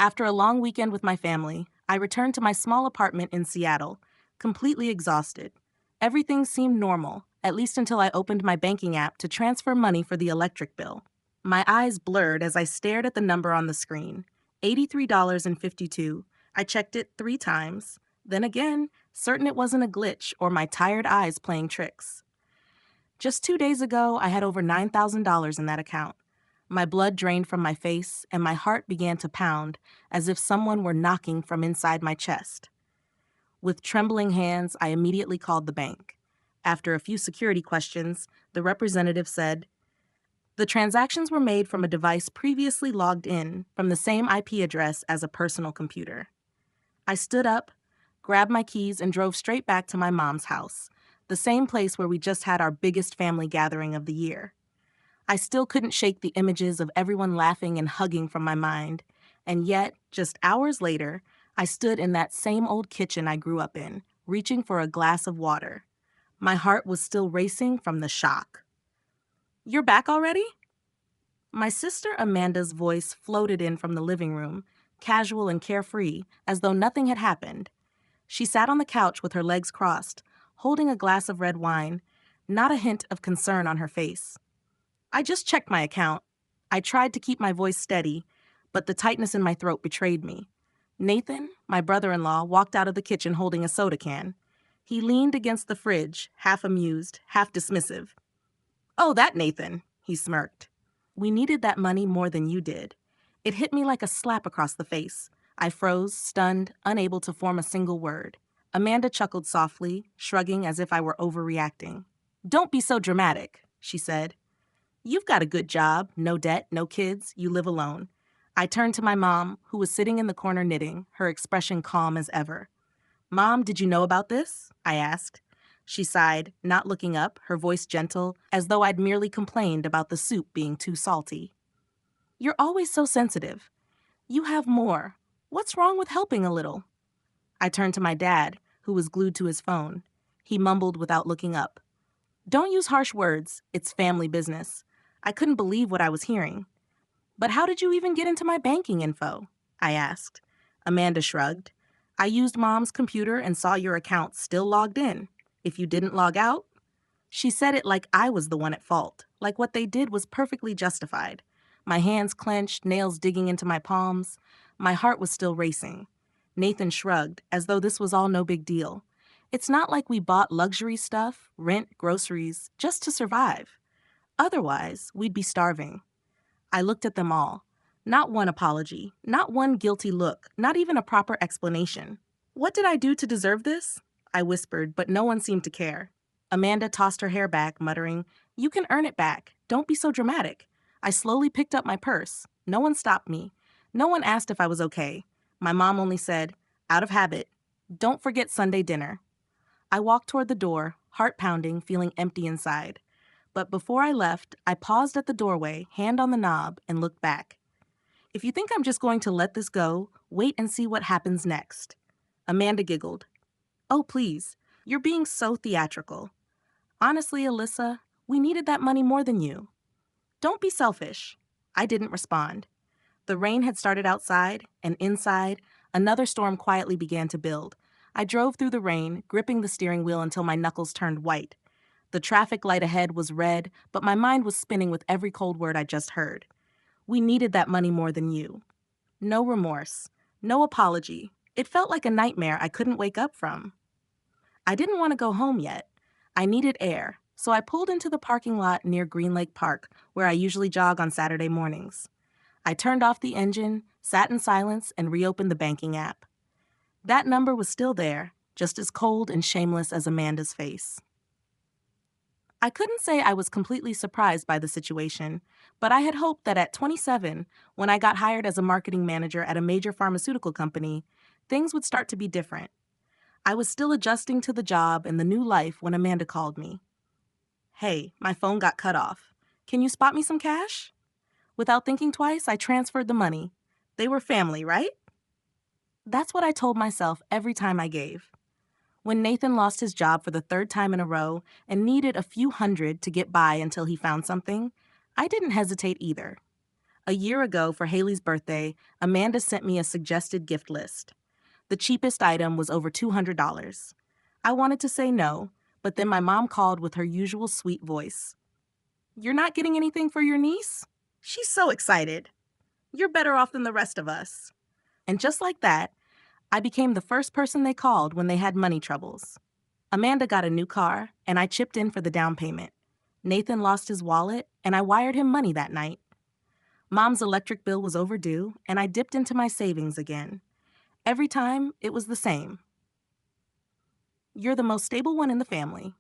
After a long weekend with my family, I returned to my small apartment in Seattle, completely exhausted. Everything seemed normal, at least until I opened my banking app to transfer money for the electric bill. My eyes blurred as I stared at the number on the screen. $83.52. I checked it 3 times. Then again, certain it wasn't a glitch or my tired eyes playing tricks. Just 2 days ago, I had over $9,000 in that account. My blood drained from my face, and my heart began to pound as if someone were knocking from inside my chest. With trembling hands, I immediately called the bank. After a few security questions, the representative said, "The transactions were made from a device previously logged in from the same IP address as a personal computer." I stood up, grabbed my keys, and drove straight back to my mom's house, the same place where we just had our biggest family gathering of the year. I still couldn't shake the images of everyone laughing and hugging from my mind, and yet, just hours later, I stood in that same old kitchen I grew up in, reaching for a glass of water. My heart was still racing from the shock. "You're back already?" My sister Amanda's voice floated in from the living room, casual and carefree, as though nothing had happened. She sat on the couch with her legs crossed, holding a glass of red wine, not a hint of concern on her face. "I just checked my account." I tried to keep my voice steady, but the tightness in my throat betrayed me. Nathan, my brother-in-law, walked out of the kitchen holding a soda can. He leaned against the fridge, half amused, half dismissive. "Oh, that Nathan," he smirked. "We needed that money more than you did." It hit me like a slap across the face. I froze, stunned, unable to form a single word. Amanda chuckled softly, shrugging as if I were overreacting. "Don't be so dramatic," she said. "You've got a good job, no debt, no kids, you live alone." I turned to my mom, who was sitting in the corner knitting, her expression calm as ever. "Mom, did you know about this?" I asked. She sighed, not looking up, her voice gentle, as though I'd merely complained about the soup being too salty. "You're always so sensitive. You have more. What's wrong with helping a little?" I turned to my dad, who was glued to his phone. He mumbled without looking up. "Don't use harsh words. It's family business." I couldn't believe what I was hearing. "But how did you even get into my banking info?" I asked. Amanda shrugged. "I used Mom's computer and saw your account still logged in. If you didn't log out..." She said it like I was the one at fault, like what they did was perfectly justified. My hands clenched, nails digging into my palms. My heart was still racing. Nathan shrugged, as though this was all no big deal. "It's not like we bought luxury stuff, rent, groceries, just to survive. Otherwise, we'd be starving." I looked at them all. Not one apology, not one guilty look, not even a proper explanation. "What did I do to deserve this?" I whispered, but no one seemed to care. Amanda tossed her hair back, muttering, "You can earn it back. Don't be so dramatic." I slowly picked up my purse. No one stopped me. No one asked if I was okay. My mom only said, out of habit, "Don't forget Sunday dinner." I walked toward the door, heart pounding, feeling empty inside. But before I left, I paused at the doorway, hand on the knob, and looked back. "If you think I'm just going to let this go, wait and see what happens next." Amanda giggled. "Oh, please. You're being so theatrical." "Honestly, Alyssa, we needed that money more than you." "Don't be selfish." I didn't respond. The rain had started outside, and inside, another storm quietly began to build. I drove through the rain, gripping the steering wheel until my knuckles turned white. The traffic light ahead was red, but my mind was spinning with every cold word I just heard. We needed that money more than you. No remorse. No apology. It felt like a nightmare I couldn't wake up from. I didn't want to go home yet. I needed air, so I pulled into the parking lot near Green Lake Park, where I usually jog on Saturday mornings. I turned off the engine, sat in silence, and reopened the banking app. That number was still there, just as cold and shameless as Amanda's face. I couldn't say I was completely surprised by the situation, but I had hoped that at 27, when I got hired as a marketing manager at a major pharmaceutical company, things would start to be different. I was still adjusting to the job and the new life when Amanda called me. "Hey, my phone got cut off. Can you spot me some cash?" Without thinking twice, I transferred the money. They were family, right? That's what I told myself every time I gave. When Nathan lost his job for the third time in a row and needed a few hundred to get by until he found something, I didn't hesitate either. A year ago, for Haley's birthday, Amanda sent me a suggested gift list. The cheapest item was over $200. I wanted to say no, but then my mom called with her usual sweet voice. "You're not getting anything for your niece? She's so excited. You're better off than the rest of us." And just like that, I became the first person they called when they had money troubles. Amanda got a new car, and I chipped in for the down payment. Nathan lost his wallet, and I wired him money that night. Mom's electric bill was overdue, and I dipped into my savings again. Every time, it was the same. "You're the most stable one in the family."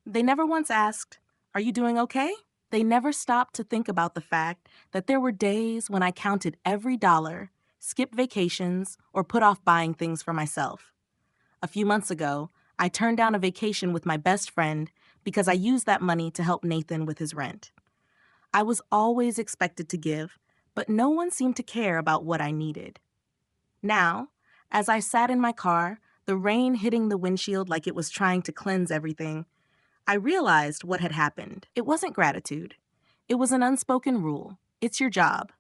They never once asked, "Are you doing okay?" They never stopped to think about the fact that there were days when I counted every dollar, skipped vacations, or put off buying things for myself. A few months ago, I turned down a vacation with my best friend because I used that money to help Nathan with his rent. I was always expected to give, but no one seemed to care about what I needed. Now, as I sat in my car, the rain hitting the windshield like it was trying to cleanse everything, I realized what had happened. It wasn't gratitude. It was an unspoken rule. It's your job.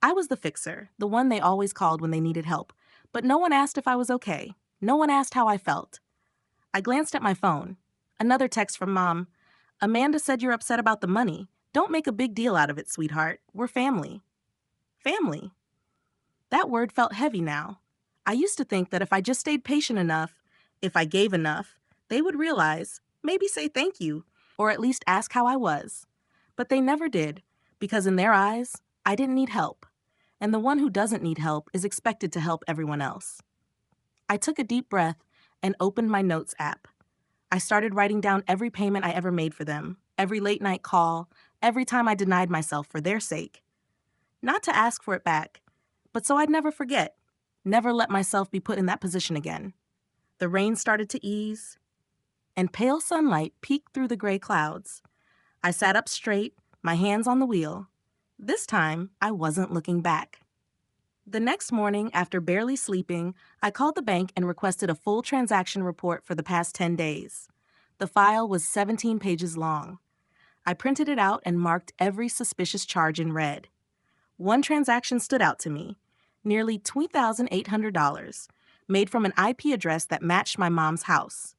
I was the fixer, the one they always called when they needed help, but no one asked if I was okay. No one asked how I felt. I glanced at my phone. Another text from Mom. "Amanda said you're upset about the money. Don't make a big deal out of it, sweetheart. We're family." Family. That word felt heavy now. I used to think that if I just stayed patient enough, if I gave enough, they would realize, maybe say thank you, or at least ask how I was. But they never did, because in their eyes, I didn't need help. And the one who doesn't need help is expected to help everyone else. I took a deep breath and opened my notes app. I started writing down every payment I ever made for them, every late night call, every time I denied myself for their sake. Not to ask for it back, but so I'd never forget, never let myself be put in that position again. The rain started to ease, and pale sunlight peeked through the gray clouds. I sat up straight, my hands on the wheel. This time, I wasn't looking back. The next morning, after barely sleeping, I called the bank and requested a full transaction report for the past 10 days. The file was 17 pages long. I printed it out and marked every suspicious charge in red. One transaction stood out to me, nearly $2,800, made from an IP address that matched my mom's house.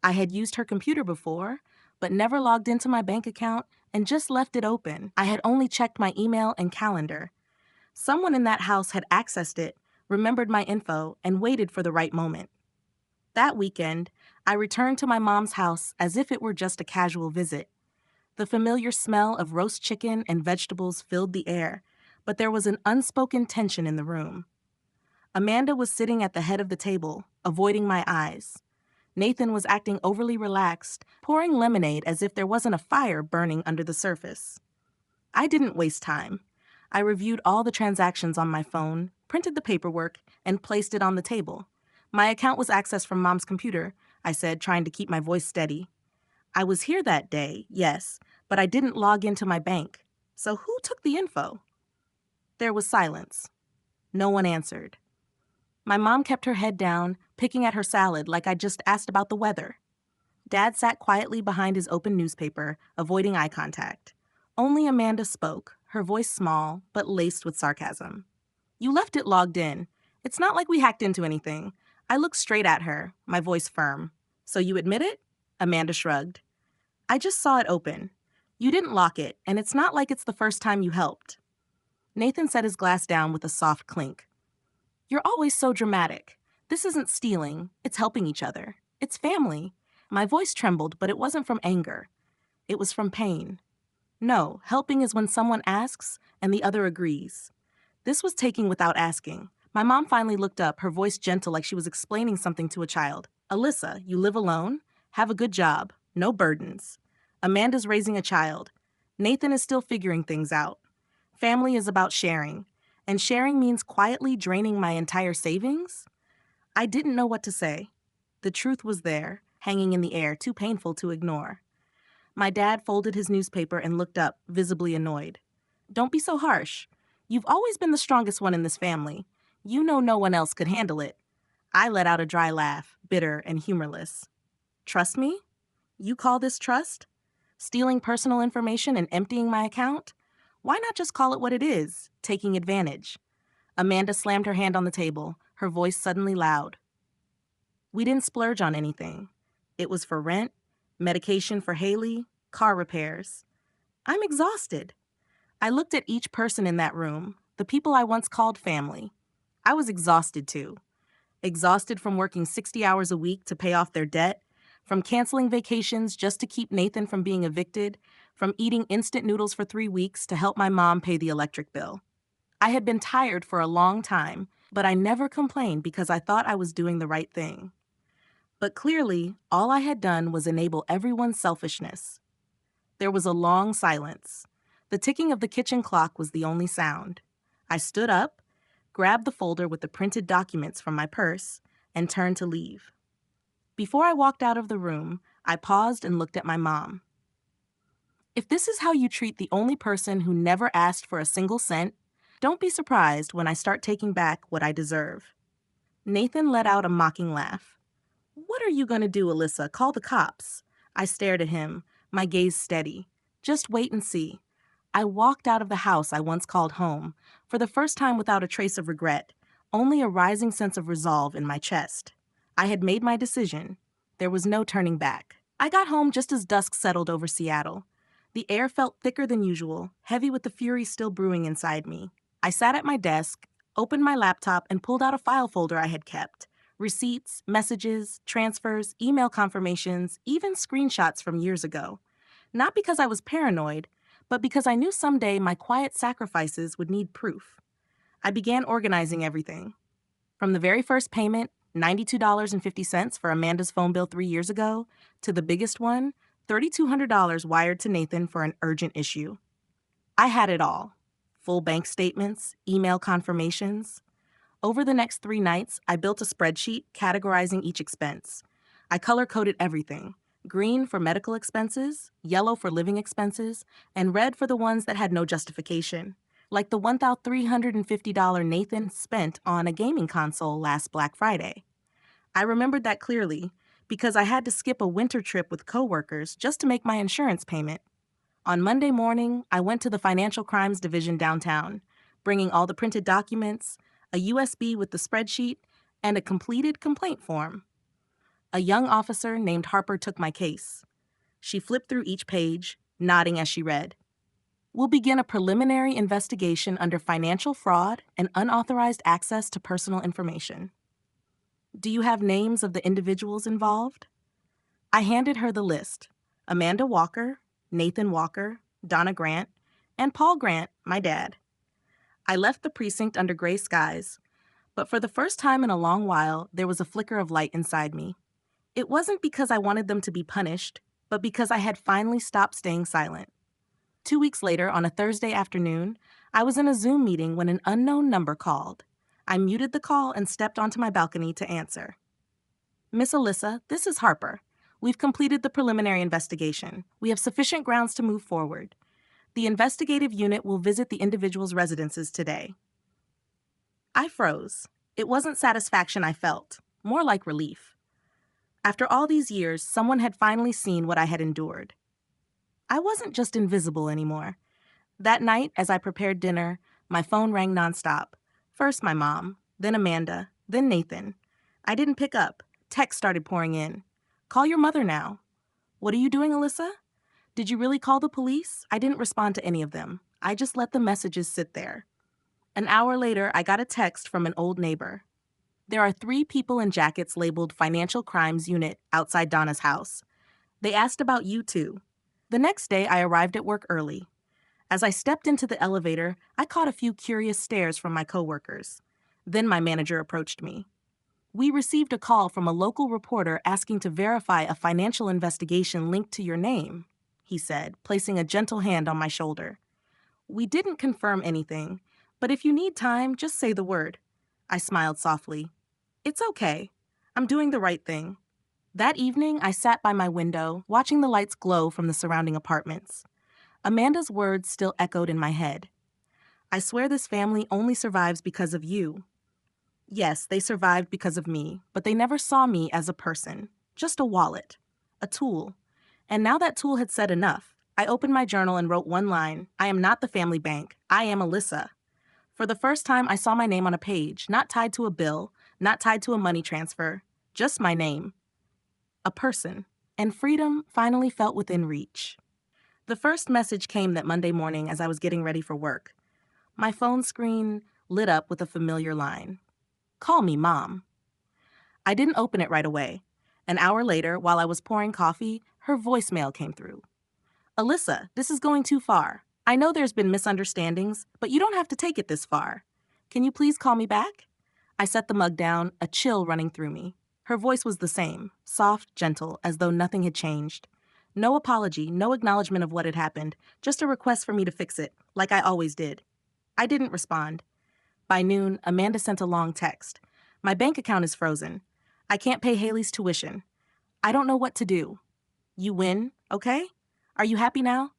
I had used her computer before, but never logged into my bank account and just left it open. I had only checked my email and calendar. Someone in that house had accessed it, remembered my info, and waited for the right moment. That weekend, I returned to my mom's house as if it were just a casual visit. The familiar smell of roast chicken and vegetables filled the air, but there was an unspoken tension in the room. Amanda was sitting at the head of the table, avoiding my eyes. Nathan was acting overly relaxed, pouring lemonade as if there wasn't a fire burning under the surface. I didn't waste time. I reviewed all the transactions on my phone, printed the paperwork, and placed it on the table. My account was accessed from Mom's computer, I said, trying to keep my voice steady. I was here that day, yes, but I didn't log into my bank. So who took the info? There was silence. No one answered. My mom kept her head down, picking at her salad like I just asked about the weather. Dad sat quietly behind his open newspaper, avoiding eye contact. Only Amanda spoke, her voice small, but laced with sarcasm. "You left it logged in. It's not like we hacked into anything." I looked straight at her, my voice firm. "So you admit it?" Amanda shrugged. "I just saw it open. You didn't lock it, and it's not like it's the first time you helped." Nathan set his glass down with a soft clink. "You're always so dramatic. This isn't stealing. It's helping each other. It's family." My voice trembled, but it wasn't from anger. It was from pain. No, helping is when someone asks and the other agrees. This was taking without asking. My mom finally looked up, her voice gentle like she was explaining something to a child. "Alyssa, you live alone? Have a good job. No burdens. Amanda's raising a child. Nathan is still figuring things out. Family is about sharing, and sharing means quietly draining my entire savings?" I didn't know what to say. The truth was there, hanging in the air, too painful to ignore. My dad folded his newspaper and looked up, visibly annoyed. "Don't be so harsh. You've always been the strongest one in this family. You know no one else could handle it." I let out a dry laugh, bitter and humorless. "Trust me? You call this trust? Stealing personal information and emptying my account? Why not just call it what it is, taking advantage? Amanda slammed her hand on the table, her voice suddenly loud. We didn't splurge on anything. It was for rent, medication for Haley, car repairs. I'm exhausted. I looked at each person in that room, the people I once called family. I was exhausted too. Exhausted from working 60 hours a week to pay off their debt, from canceling vacations just to keep Nathan from being evicted, from eating instant noodles for 3 weeks to help my mom pay the electric bill. I had been tired for a long time, but I never complained because I thought I was doing the right thing. But clearly, all I had done was enable everyone's selfishness. There was a long silence. The ticking of the kitchen clock was the only sound. I stood up, grabbed the folder with the printed documents from my purse, and turned to leave. Before I walked out of the room, I paused and looked at my mom. If this is how you treat the only person who never asked for a single cent, don't be surprised when I start taking back what I deserve. Nathan let out a mocking laugh. What are you going to do, Alyssa? Call the cops. I stared at him, my gaze steady. Just wait and see. I walked out of the house I once called home, for the first time without a trace of regret, only a rising sense of resolve in my chest. I had made my decision. There was no turning back. I got home just as dusk settled over Seattle. The air felt thicker than usual, heavy with the fury still brewing inside me. I sat at my desk, opened my laptop, and pulled out a file folder I had kept. Receipts, messages, transfers, email confirmations, even screenshots from years ago. Not because I was paranoid, but because I knew someday my quiet sacrifices would need proof. I began organizing everything. From the very first payment, $92.50 for Amanda's phone bill 3 years ago, to the biggest one, $3,200 wired to Nathan for an urgent issue. I had it all. Full bank statements, email confirmations. Over the next 3 nights, I built a spreadsheet categorizing each expense. I color-coded everything. Green for medical expenses, yellow for living expenses, and red for the ones that had no justification, like the $1,350 Nathan spent on a gaming console last Black Friday. I remembered that clearly because I had to skip a winter trip with coworkers just to make my insurance payment. On Monday morning, I went to the Financial Crimes Division downtown, bringing all the printed documents, a USB with the spreadsheet, and a completed complaint form. A young officer named Harper took my case. She flipped through each page, nodding as she read. We'll begin a preliminary investigation under financial fraud and unauthorized access to personal information. Do you have names of the individuals involved? I handed her the list. Amanda Walker, Nathan Walker, Donna Grant, and Paul Grant, my dad. I left the precinct under gray skies, but for the first time in a long while, there was a flicker of light inside me. It wasn't because I wanted them to be punished, but because I had finally stopped staying silent. 2 weeks later, on a Thursday afternoon, I was in a Zoom meeting when an unknown number called. I muted the call and stepped onto my balcony to answer. Miss Alyssa, this is Harper. We've completed the preliminary investigation. We have sufficient grounds to move forward. The investigative unit will visit the individuals' residences today. I froze. It wasn't satisfaction I felt, more like relief. After all these years, someone had finally seen what I had endured. I wasn't just invisible anymore. That night, as I prepared dinner, my phone rang nonstop. First my mom, then Amanda, then Nathan. I didn't pick up. Texts started pouring in. Call your mother now. What are you doing, Alyssa? Did you really call the police? I didn't respond to any of them. I just let the messages sit there. An hour later, I got a text from an old neighbor. There are 3 people in jackets labeled Financial Crimes Unit outside Donna's house. They asked about you too. The next day, I arrived at work early. As I stepped into the elevator, I caught a few curious stares from my coworkers. Then my manager approached me. We received a call from a local reporter asking to verify a financial investigation linked to your name, he said, placing a gentle hand on my shoulder. We didn't confirm anything, but if you need time, just say the word. I smiled softly. It's okay. I'm doing the right thing. That evening, I sat by my window, watching the lights glow from the surrounding apartments. Amanda's words still echoed in my head. I swear this family only survives because of you. Yes, they survived because of me, but they never saw me as a person, just a wallet, a tool. And now that tool had said enough. I opened my journal and wrote one line: I am not the family bank. I am Alyssa. For the first time, I saw my name on a page, not tied to a bill, not tied to a money transfer, just my name. A person. And freedom finally felt within reach. The first message came that Monday morning as I was getting ready for work. My phone screen lit up with a familiar line. Call me, Mom. I didn't open it right away. An hour later, while I was pouring coffee, her voicemail came through. Alyssa, this is going too far. I know there's been misunderstandings, but you don't have to take it this far. Can you please call me back? I set the mug down, a chill running through me. Her voice was the same, soft, gentle, as though nothing had changed. No apology, no acknowledgement of what had happened, just a request for me to fix it, like I always did. I didn't respond. By noon, Amanda sent a long text. My bank account is frozen. I can't pay Haley's tuition. I don't know what to do. You win, okay? Are you happy now?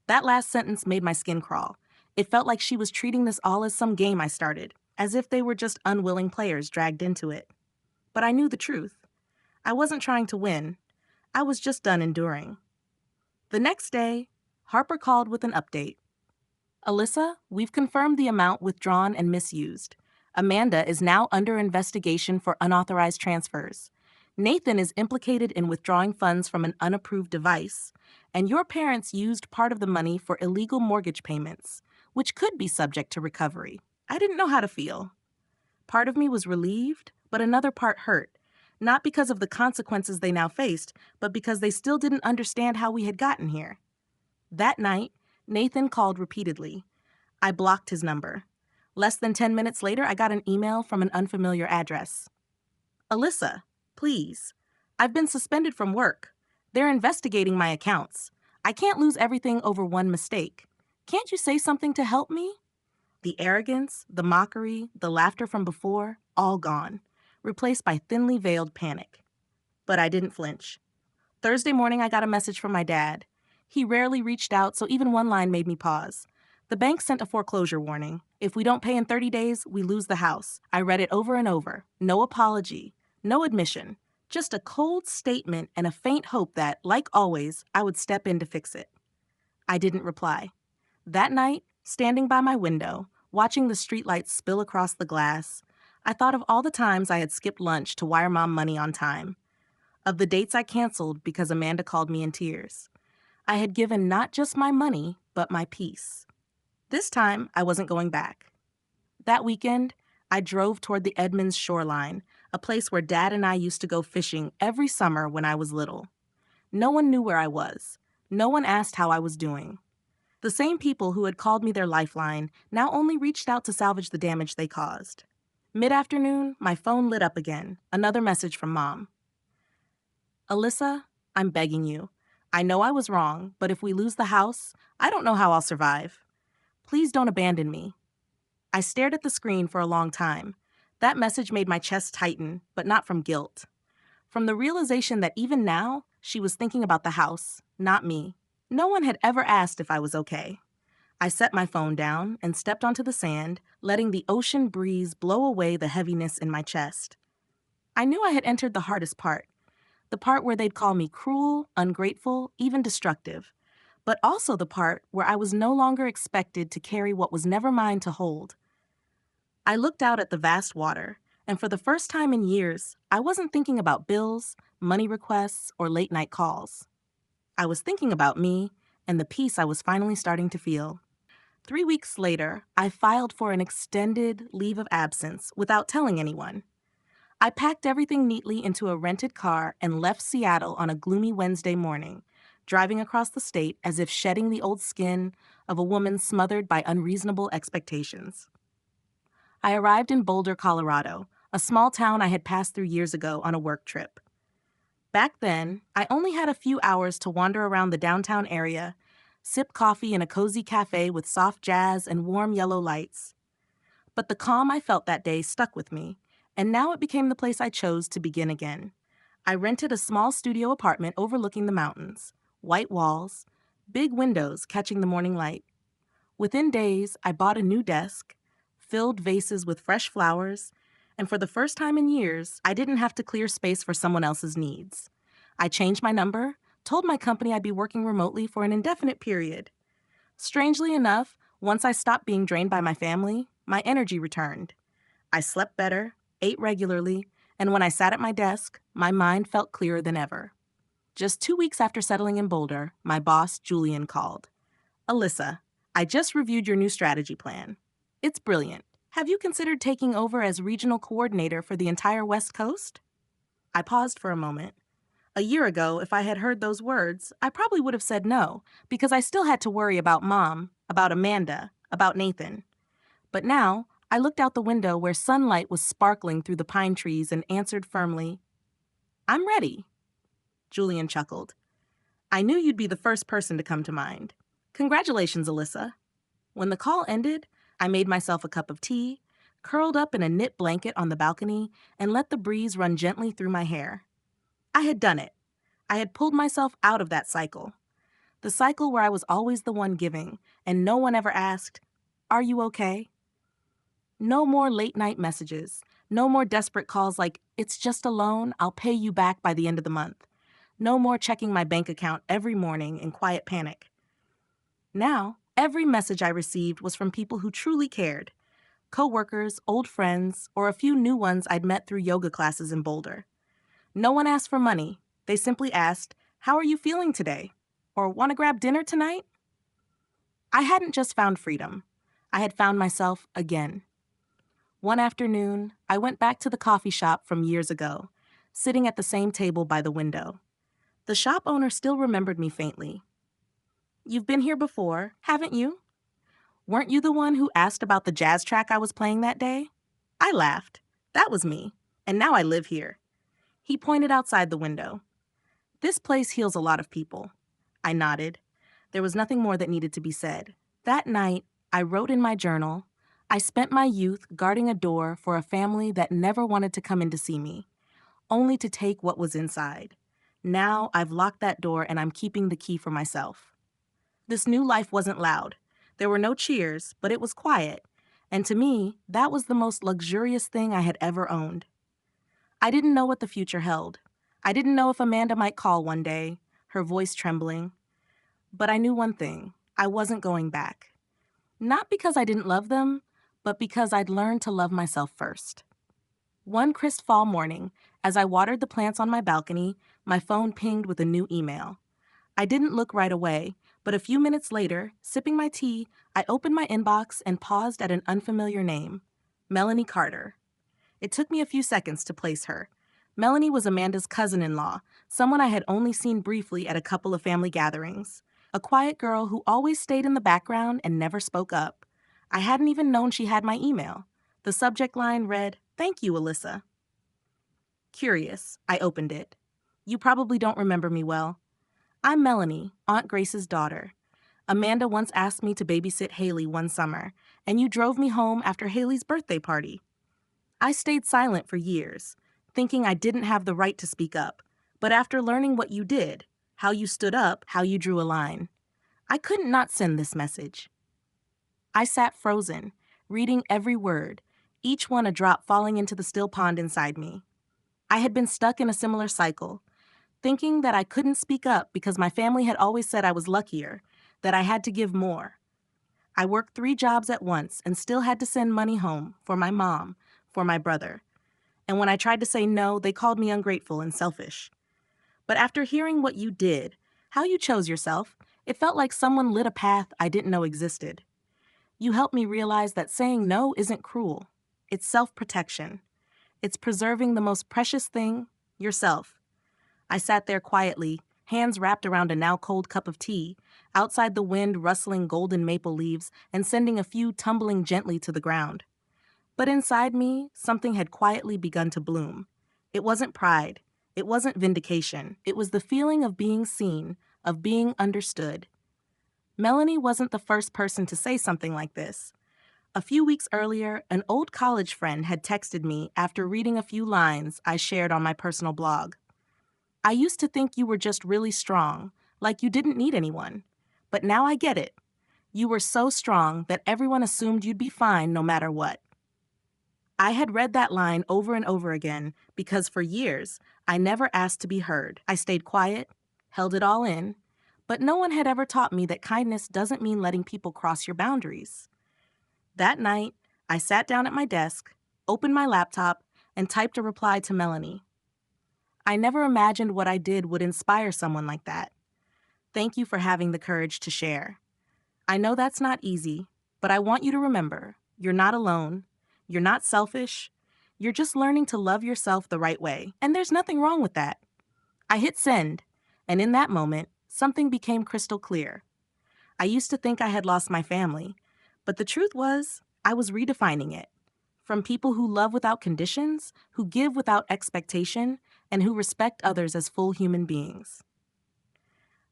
That last sentence made my skin crawl. It felt like she was treating this all as some game I started, as if they were just unwilling players dragged into it. But I knew the truth. I wasn't trying to win. I was just done enduring. The next day, Harper called with an update. Alyssa, we've confirmed the amount withdrawn and misused. Amanda is now under investigation for unauthorized transfers. Nathan is implicated in withdrawing funds from an unapproved device, and your parents used part of the money for illegal mortgage payments, which could be subject to recovery. I didn't know how to feel. Part of me was relieved, but another part hurt, not because of the consequences they now faced, but because they still didn't understand how we had gotten here. That night, Nathan called repeatedly. I blocked his number. Less than 10 minutes later, I got an email from an unfamiliar address. Alyssa, please. I've been suspended from work. They're investigating my accounts. I can't lose everything over one mistake. Can't you say something to help me? The arrogance, the mockery, the laughter from before, all gone, replaced by thinly veiled panic. But I didn't flinch. Thursday morning, I got a message from my dad. He rarely reached out, so even one line made me pause. The bank sent a foreclosure warning. If we don't pay in 30 days, we lose the house. I read it over and over. No apology, no admission, just a cold statement and a faint hope that, like always, I would step in to fix it. I didn't reply. That night, standing by my window, watching the streetlights spill across the glass, I thought of all the times I had skipped lunch to wire Mom money on time, of the dates I canceled because Amanda called me in tears. I had given not just my money, but my peace. This time, I wasn't going back. That weekend, I drove toward the Edmonds shoreline, a place where Dad and I used to go fishing every summer when I was little. No one knew where I was. No one asked how I was doing. The same people who had called me their lifeline now only reached out to salvage the damage they caused. Mid-afternoon, my phone lit up again, another message from Mom. Alyssa, I'm begging you. I know I was wrong, but if we lose the house, I don't know how I'll survive. Please don't abandon me. I stared at the screen for a long time. That message made my chest tighten, but not from guilt. From the realization that even now, she was thinking about the house, not me. No one had ever asked if I was okay. I set my phone down and stepped onto the sand, letting the ocean breeze blow away the heaviness in my chest. I knew I had entered the hardest part, the part where they'd call me cruel, ungrateful, even destructive, but also the part where I was no longer expected to carry what was never mine to hold. I looked out at the vast water, and for the first time in years, I wasn't thinking about bills, money requests, or late-night calls. I was thinking about me and the peace I was finally starting to feel. 3 weeks later, I filed for an extended leave of absence without telling anyone. I packed everything neatly into a rented car and left Seattle on a gloomy Wednesday morning, driving across the state as if shedding the old skin of a woman smothered by unreasonable expectations. I arrived in Boulder, Colorado, a small town I had passed through years ago on a work trip. Back then, I only had a few hours to wander around the downtown area, sip coffee in a cozy cafe with soft jazz and warm yellow lights. But the calm I felt that day stuck with me, and now it became the place I chose to begin again. I rented a small studio apartment overlooking the mountains, white walls, big windows catching the morning light. Within days, I bought a new desk, filled vases with fresh flowers, and for the first time in years, I didn't have to clear space for someone else's needs. I changed my number, told my company I'd be working remotely for an indefinite period. Strangely enough, once I stopped being drained by my family, my energy returned. I slept better, ate regularly, and when I sat at my desk, my mind felt clearer than ever. Just 2 weeks after settling in Boulder, my boss, Julian, called. Alyssa, I just reviewed your new strategy plan. It's brilliant. Have you considered taking over as regional coordinator for the entire West Coast? I paused for a moment. A year ago, if I had heard those words, I probably would have said no, because I still had to worry about Mom, about Amanda, about Nathan. But now, I looked out the window where sunlight was sparkling through the pine trees and answered firmly, I'm ready. Julian chuckled. I knew you'd be the first person to come to mind. Congratulations, Alyssa. When the call ended, I made myself a cup of tea, curled up in a knit blanket on the balcony, and let the breeze run gently through my hair. I had done it. I had pulled myself out of that cycle. The cycle where I was always the one giving, and no one ever asked, Are you okay? No more late-night messages. No more desperate calls like, It's just a loan, I'll pay you back by the end of the month. No more checking my bank account every morning in quiet panic. Now, every message I received was from people who truly cared. Coworkers, old friends, or a few new ones I'd met through yoga classes in Boulder. No one asked for money. They simply asked, How are you feeling today? Or want to grab dinner tonight? I hadn't just found freedom. I had found myself again. One afternoon, I went back to the coffee shop from years ago, sitting at the same table by the window. The shop owner still remembered me faintly. You've been here before, haven't you? Weren't you the one who asked about the jazz track I was playing that day? I laughed. That was me, and now I live here. He pointed outside the window. This place heals a lot of people. I nodded. There was nothing more that needed to be said. That night, I wrote in my journal, I spent my youth guarding a door for a family that never wanted to come in to see me, only to take what was inside. Now I've locked that door and I'm keeping the key for myself. This new life wasn't loud. There were no cheers, but it was quiet. And to me, that was the most luxurious thing I had ever owned. I didn't know what the future held. I didn't know if Amanda might call one day, her voice trembling. But I knew one thing. I wasn't going back. Not because I didn't love them, but because I'd learned to love myself first. One crisp fall morning, as I watered the plants on my balcony, my phone pinged with a new email. I didn't look right away, but a few minutes later, sipping my tea, I opened my inbox and paused at an unfamiliar name, Melanie Carter. It took me a few seconds to place her. Melanie was Amanda's cousin-in-law, someone I had only seen briefly at a couple of family gatherings. A quiet girl who always stayed in the background and never spoke up. I hadn't even known she had my email. The subject line read, Thank you, Alyssa. Curious, I opened it. You probably don't remember me well. I'm Melanie, Aunt Grace's daughter. Amanda once asked me to babysit Haley one summer, and you drove me home after Haley's birthday party. I stayed silent for years, thinking I didn't have the right to speak up. But after learning what you did, how you stood up, how you drew a line, I couldn't not send this message. I sat frozen, reading every word, each one a drop falling into the still pond inside me. I had been stuck in a similar cycle, thinking that I couldn't speak up because my family had always said I was luckier, that I had to give more. I worked 3 jobs at once and still had to send money home for my mom, for my brother. And when I tried to say no, they called me ungrateful and selfish. But after hearing what you did, how you chose yourself, it felt like someone lit a path I didn't know existed. You helped me realize that saying no isn't cruel. It's self-protection. It's preserving the most precious thing, yourself. I sat there quietly, hands wrapped around a now cold cup of tea, outside the wind rustling golden maple leaves and sending a few tumbling gently to the ground. But inside me, something had quietly begun to bloom. It wasn't pride. It wasn't vindication. It was the feeling of being seen, of being understood. Melanie wasn't the first person to say something like this. A few weeks earlier, an old college friend had texted me after reading a few lines I shared on my personal blog. I used to think you were just really strong, like you didn't need anyone. But now I get it. You were so strong that everyone assumed you'd be fine no matter what. I had read that line over and over again because for years, I never asked to be heard. I stayed quiet, held it all in, but no one had ever taught me that kindness doesn't mean letting people cross your boundaries. That night, I sat down at my desk, opened my laptop, and typed a reply to Melanie. I never imagined what I did would inspire someone like that. Thank you for having the courage to share. I know that's not easy, but I want you to remember, you're not alone, you're not selfish, you're just learning to love yourself the right way, and there's nothing wrong with that. I hit send, and in that moment, something became crystal clear. I used to think I had lost my family, but the truth was, I was redefining it. From people who love without conditions, who give without expectation, and who respect others as full human beings.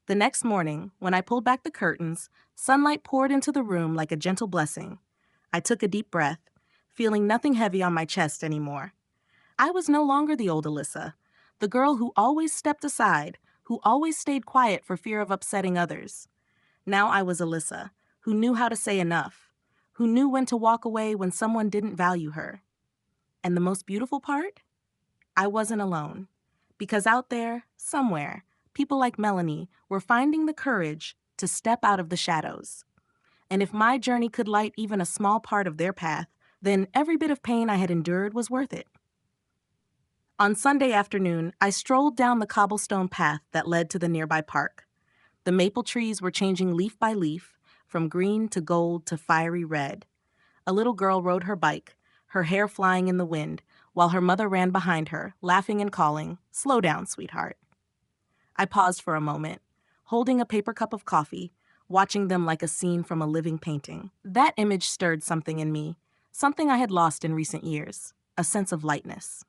The next morning, when I pulled back the curtains, sunlight poured into the room like a gentle blessing. I took a deep breath, feeling nothing heavy on my chest anymore. I was no longer the old Alyssa, the girl who always stepped aside, who always stayed quiet for fear of upsetting others. Now I was Alyssa, who knew how to say enough, who knew when to walk away when someone didn't value her. And the most beautiful part? I wasn't alone. Because out there, somewhere, people like Melanie were finding the courage to step out of the shadows. And if my journey could light even a small part of their path, then every bit of pain I had endured was worth it. On Sunday afternoon, I strolled down the cobblestone path that led to the nearby park. The maple trees were changing leaf by leaf, from green to gold to fiery red. A little girl rode her bike, her hair flying in the wind, while her mother ran behind her, laughing and calling, "Slow down, sweetheart." I paused for a moment, holding a paper cup of coffee, watching them like a scene from a living painting. That image stirred something in me, something I had lost in recent years, a sense of lightness.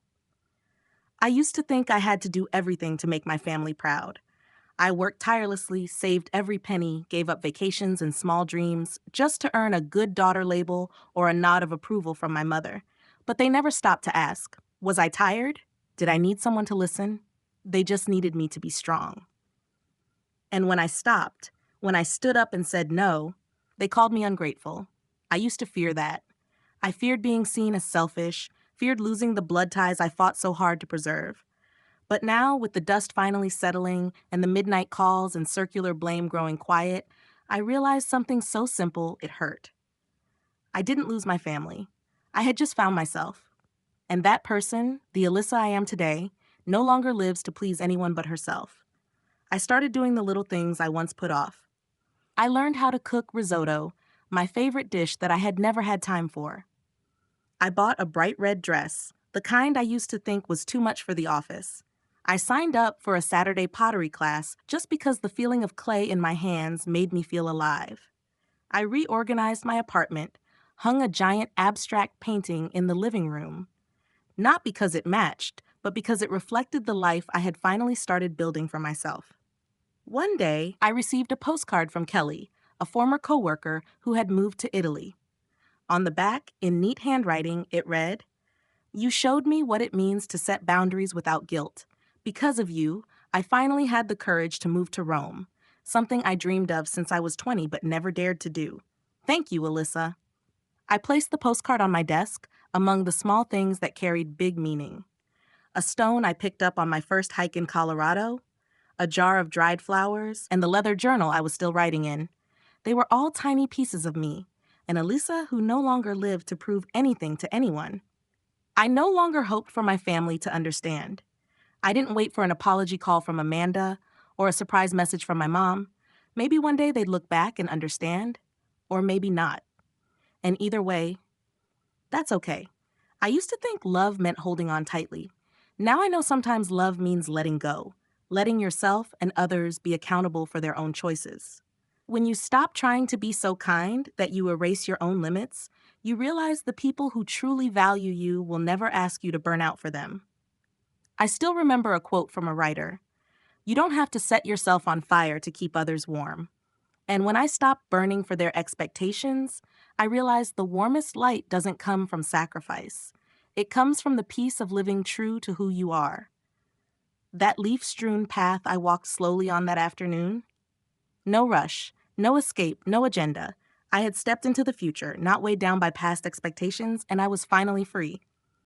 I used to think I had to do everything to make my family proud. I worked tirelessly, saved every penny, gave up vacations and small dreams just to earn a good daughter label or a nod of approval from my mother. But they never stopped to ask, was I tired? Did I need someone to listen? They just needed me to be strong. And when I stopped, when I stood up and said no, they called me ungrateful. I used to fear that. I feared being seen as selfish, feared losing the blood ties I fought so hard to preserve. But now, with the dust finally settling and the midnight calls and circular blame growing quiet, I realized something so simple it hurt. I didn't lose my family. I had just found myself. And that person, the Alyssa I am today, no longer lives to please anyone but herself. I started doing the little things I once put off. I learned how to cook risotto, my favorite dish that I had never had time for. I bought a bright red dress, the kind I used to think was too much for the office. I signed up for a Saturday pottery class just because the feeling of clay in my hands made me feel alive. I reorganized my apartment, hung a giant abstract painting in the living room, not because it matched, but because it reflected the life I had finally started building for myself. One day, I received a postcard from Kelly, a former coworker who had moved to Italy. On the back, in neat handwriting, it read, "You showed me what it means to set boundaries without guilt. Because of you, I finally had the courage to move to Rome, something I dreamed of since I was 20 but never dared to do. Thank you, Alyssa." I placed the postcard on my desk, among the small things that carried big meaning. A stone I picked up on my first hike in Colorado, a jar of dried flowers, and the leather journal I was still writing in. They were all tiny pieces of me, an Alyssa who no longer lived to prove anything to anyone. I no longer hoped for my family to understand. I didn't wait for an apology call from Amanda or a surprise message from my mom. Maybe one day they'd look back and understand, or maybe not. And either way, that's okay. I used to think love meant holding on tightly. Now I know sometimes love means letting go, letting yourself and others be accountable for their own choices. When you stop trying to be so kind that you erase your own limits, you realize the people who truly value you will never ask you to burn out for them. I still remember a quote from a writer. "You don't have to set yourself on fire to keep others warm." And when I stopped burning for their expectations, I realized the warmest light doesn't come from sacrifice. It comes from the peace of living true to who you are. That leaf-strewn path I walked slowly on that afternoon? No rush, no escape, no agenda. I had stepped into the future, not weighed down by past expectations, and I was finally free.